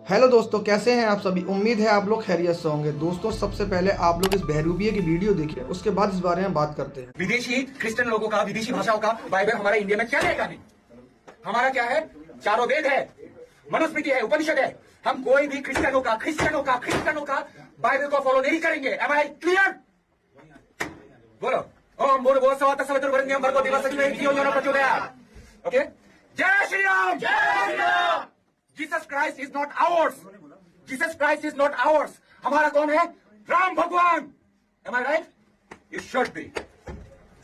Hello दोस्तों, कैसे हैं आप सभी। उम्मीद है आप लोग खैरियत से होंगे। दोस्तों, सबसे पहले आप लोग इस बहरूपिये की वीडियो देखिए, उसके बाद इस बारे में बात करते हैं। विदेशी क्रिश्चियन लोगों का, विदेशी भाषाओं का बाइबल हमारा इंडिया में क्या लेगा नहीं। हमारा क्या है? चारों वेद है, मनुस्मृति है, उपनिषद है। हम कोई भी क्रिश्चियनों का बाइबल को फॉलो नहीं करेंगे। Am I clear? बोलो ओम भूर्भुवः स्वः तत्सवितुर्वरेण्यं भर्गो देवस्य धीमहि धियो यो नः प्रचोदयात्। ओके, जय श्री राम, जय Shri Ram. Jesus Christ is not ours, Jesus Christ is not ours. हमारा कौन है? राम भगवान। Am I right? You should be.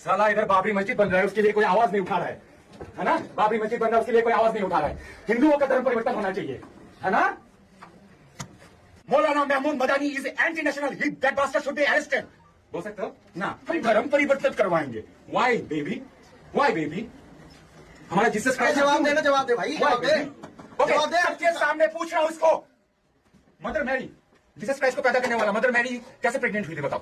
साला इधर बाबरी मस्जिद बन रहा है, उसके लिए कोई आवाज नहीं उठा रहा है ना? बाबरी मस्जिद बन रहा है, उसके लिए कोई आवाज नहीं उठा रहा है। हिंदुओं का धर्म परिवर्तन होना चाहिए, है ना? मौलाना Mahmood Madani is anti national, that bastard should be arrested. बोल सकते हो ना? हम धर्म परिवर्तन करवाएंगे। Why baby, why baby? हमारा जीसस क्राइस्ट। जवाब देना, जवाब दे भाई, जवाब दे। जवाब दे। सबके सामने पूछ रहा हूं इसको। मदर मैरी, जीसस क्राइस्ट को पैदा करने वाला मदर मैरी कैसे प्रेग्नेंट हुई थी बताओ?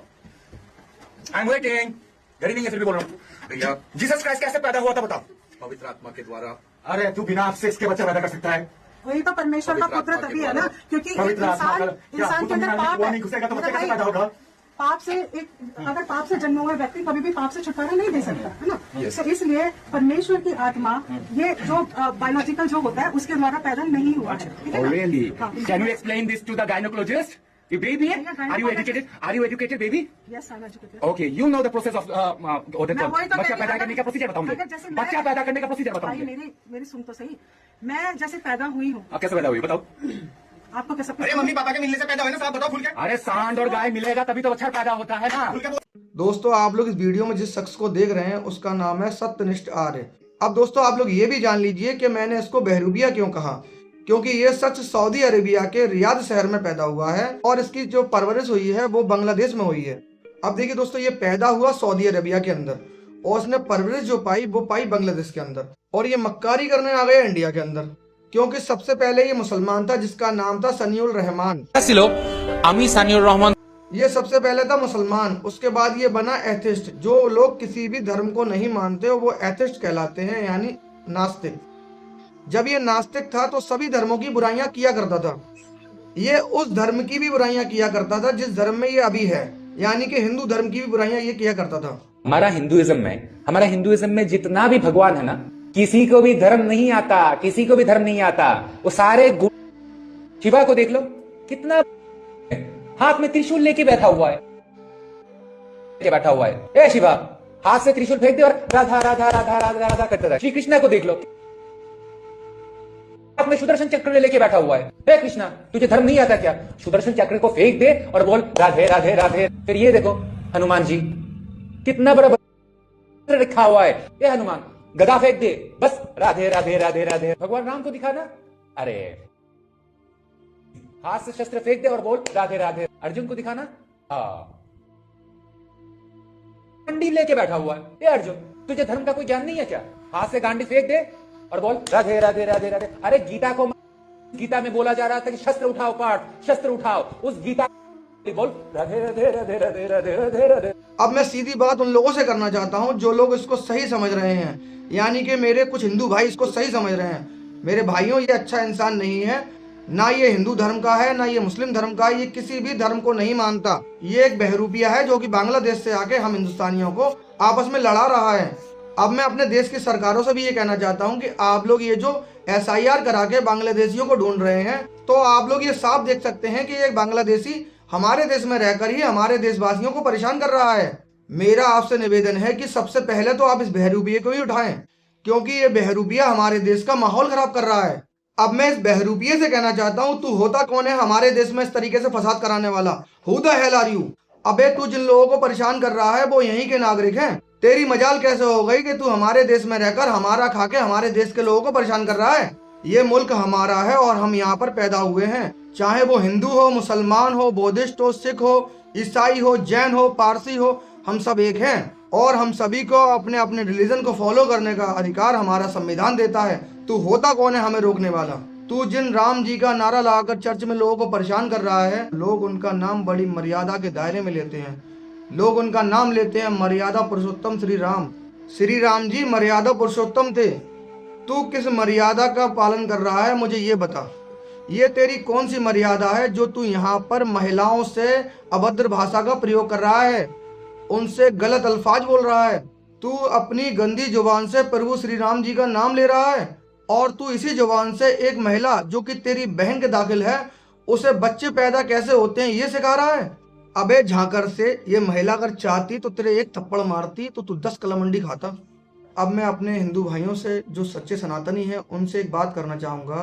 I am waiting. घड़ी नहीं है फिर भी बोल रहा हूं भैया। जीसस क्राइस्ट कैसे पैदा हुआ था बताओ? पवित्र आत्मा के द्वारा। अरे तू बिना आपसे इसके बच्चा पैदा कर सकता है? वही तो परमेश्वर का पुत्र तभी है ना, क्योंकि इंसान के अंदर पाप नहीं घुसेगा तो बच्चा कैसे पैदा होगा? पाप से अगर पाप से जन्मा हुआ व्यक्ति कभी भी पाप से छुटकारा नहीं दे सकता, है ना? तो इसलिए परमेश्वर की आत्मा ये जो बायोलॉजिकल जो होता है उसके द्वारा पैदा नहीं हुआ है। Really? Can you explain this to the gynecologist? You baby? Are you educated? Are you educated, baby? Yes, I'm educated. Okay, you know the process of बच्चा पैदा करने का प्रोसीजर बताऊंगे। बच्चा पैदा करने का प्रोसीजर भाई बताऊंगे। मेरी सुन तो सही। मैं जैसे पैदा हुई हूँ, आप कैसे पैदा हुई बताओ? आपको कैसे? अरे मम्मी पापा के मिलने से पैदा हुए ना, साहब बताओ खुल के। अरे सांड और गाय मिलेगा तभी तो बच्चा पैदा होता है ना। दोस्तों, आप लोग इस वीडियो में जिस शख्स को देख रहे हैं उसका नाम है सत्यनिष्ठ आर्य। अब दोस्तों, आप लोग ये भी जान लीजिए कि मैंने इसको बहरूपिया क्यों कहा, क्योंकि ये शख्स सऊदी अरेबिया के रियाद शहर में पैदा हुआ है और इसकी जो परवरिश हुई है वो बांग्लादेश में हुई है। अब देखिए दोस्तों, ये पैदा हुआ सऊदी अरेबिया के अंदर और उसने परवरिश जो पाई वो पाई बांग्लादेश के अंदर, और ये मक्कारी करने आ गया इंडिया के अंदर। क्योंकि सबसे पहले ये मुसलमान था जिसका नाम था सनीउल रहमान। ये सबसे पहले था मुसलमान, उसके बाद ये बना एथिस्ट। जो लोग किसी भी धर्म को नहीं मानते वो एथिस्ट कहलाते हैं, यानी नास्तिक। जब ये नास्तिक था तो सभी धर्मों की बुराइयां किया करता था। ये उस धर्म की भी बुराइयां किया करता था जिस धर्म में ये अभी है, यानी कि हिंदू धर्म की भी बुराइयां ये किया करता था। हमारा हिंदुइज्म में जितना भी भगवान है ना, किसी को भी धर्म नहीं आता, किसी को भी धर्म नहीं आता। वो सारे शिवा को देख लो, कितना हाथ में त्रिशूल लेके बैठा हुआ है, ए शिवा, हाथ से त्रिशूल फेंक दे और राधा राधा राधा राधा राधा करता था। श्री कृष्णा को देख लो, हाथ में सुदर्शन चक्र लेके बैठा हुआ है। हे कृष्णा, तुझे धर्म नहीं आता क्या? सुदर्शन चक्र को फेंक दे और बोल राधे राधे राधे। फिर ये देखो हनुमान जी, कितना बड़ा रखा हुआ है। ये हनुमान, गदा फेंक दे, बस राधे राधे राधे राधे। भगवान राम को दिखाना, अरे हाथ से शस्त्र फेंक दे और बोल राधे राधे। अर्जुन को दिखाना, गांडी लेके बैठा हुआ है। ये अर्जुन, तुझे धर्म का कोई ज्ञान नहीं है क्या? हाथ से गांडी फेंक दे और बोल राधे राधे राधे राधे। अरे गीता में बोला जा रहा था कि शस्त्र उठाओ, पाठ शस्त्र उठाओ, उस गीता बोल राधे राधे राधे राधे राधे राधे राधे। अब मैं सीधी बात उन लोगों से करना चाहता हूं जो लोग इसको सही समझ रहे हैं, यानी कि मेरे कुछ हिंदू भाई इसको सही समझ रहे हैं। मेरे भाइयों, ये अच्छा इंसान नहीं है, ना ये हिंदू धर्म का है ना ये मुस्लिम धर्म का है, ये किसी भी धर्म को नहीं मानता। ये एक बहरूपिया है जो कि बांग्लादेश से आके हम हिंदुस्तानियों को आपस में लड़ा रहा है। अब मैं अपने देश की सरकारों से भी ये कहना चाहता हूँ कि आप लोग ये जो SIR करा के बांग्लादेशियों को ढूंढ रहे हैं, तो आप लोग ये साफ देख सकते हैं कि एक बांग्लादेशी हमारे देश में रहकर ही हमारे देशवासियों को परेशान कर रहा है। मेरा आपसे निवेदन है कि सबसे पहले तो आप इस बहरूपिये को ही उठाएं, क्योंकि ये बहरूपिया हमारे देश का माहौल खराब कर रहा है। अब मैं इस बहरूपिये से कहना चाहता हूँ, तू होता कौन है हमारे देश में इस तरीके से फसाद कराने वाला? Who the hell are you? अबे तू जिन लोगों को परेशान कर रहा है वो यहीं के नागरिक हैं। तेरी मजाल कैसे हो गई कि तू हमारे देश में रहकर हमारा खा के हमारे देश के लोगों को परेशान कर रहा है? ये मुल्क हमारा है और हम यहाँ पर पैदा हुए हैं, चाहे वो हिंदू हो, मुसलमान हो, बौद्धिस्ट हो, सिख हो, ईसाई हो, जैन हो, पारसी हो, हम सब एक हैं और हम सभी को अपने अपने रिलीजन को फॉलो करने का अधिकार हमारा संविधान देता है। तू होता कौन है हमें रोकने वाला? तू जिन राम जी का नारा लगाकर चर्च में लोगों को परेशान कर रहा है, लोग उनका नाम बड़ी मर्यादा के दायरे में लेते हैं। लोग उनका नाम लेते हैं मर्यादा पुरुषोत्तम श्री राम। श्री राम जी मर्यादा पुरुषोत्तम थे। तू किस मर्यादा का पालन कर रहा है मुझे ये बता। ये तेरी कौन सी मर्यादा है जो तू यहाँ पर महिलाओं से अभद्र भाषा का प्रयोग कर रहा है, उनसे गलत अल्फाज बोल रहा है। तू अपनी गंदी जुबान से प्रभु श्री राम जी का नाम ले रहा है और तू इसी जुबान से एक महिला जो कि तेरी बहन के दाखिल है उसे बच्चे पैदा कैसे होते हैं ये सिखा रहा है। अबे झांकर से ये महिला अगर चाहती तो तेरे एक थप्पड़ मारती तो तू 10 कलमंडी खाता। अब मैं अपने हिंदू भाइयों से जो सच्चे सनातनी हैं उनसे एक बात करना चाहूँगा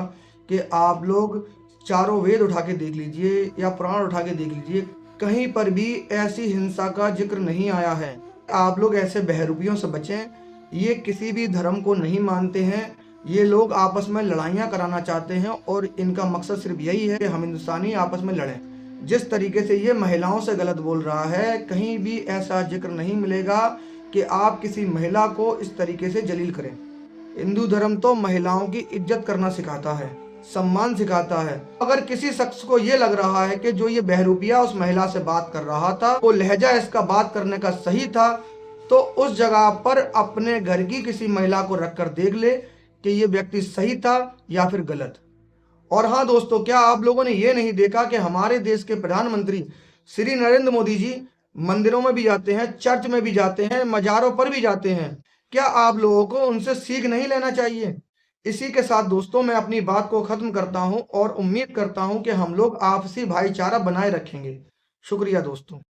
कि आप लोग चारों वेद उठा के देख लीजिए या पुराण उठा के देख लीजिए, कहीं पर भी ऐसी हिंसा का जिक्र नहीं आया है। आप लोग ऐसे बहरूपियों से बचें, ये किसी भी धर्म को नहीं मानते हैं, ये लोग आपस में लड़ाइयाँ कराना चाहते हैं और इनका मकसद सिर्फ यही है कि हम हिंदुस्तानी आपस में लड़ें। जिस तरीके से ये महिलाओं से गलत बोल रहा है, कहीं भी ऐसा जिक्र नहीं मिलेगा कि आप किसी महिला को इस तरीके से जलील करें। हिंदू धर्म तो महिलाओं की इज्जत करना सिखाता है, सम्मान सिखाता है। अगर किसी शख्स को ये लग रहा है कि जो ये बहरूपिया उस महिला से बात कर रहा था वो लहजा इसका बात करने का सही था, तो उस जगह पर अपने घर की किसी महिला को रखकर देख ले कि ये व्यक्ति सही था या फिर गलत। और हाँ दोस्तों, क्या आप लोगों ने ये नहीं देखा कि हमारे देश के प्रधानमंत्री श्री नरेंद्र मोदी जी मंदिरों में भी जाते हैं, चर्च में भी जाते हैं, मजारों पर भी जाते हैं। क्या आप लोगों को उनसे सीख नहीं लेना चाहिए? इसी के साथ दोस्तों मैं अपनी बात को खत्म करता हूं और उम्मीद करता हूं कि हम लोग आपसी भाईचारा बनाए रखेंगे। शुक्रिया दोस्तों।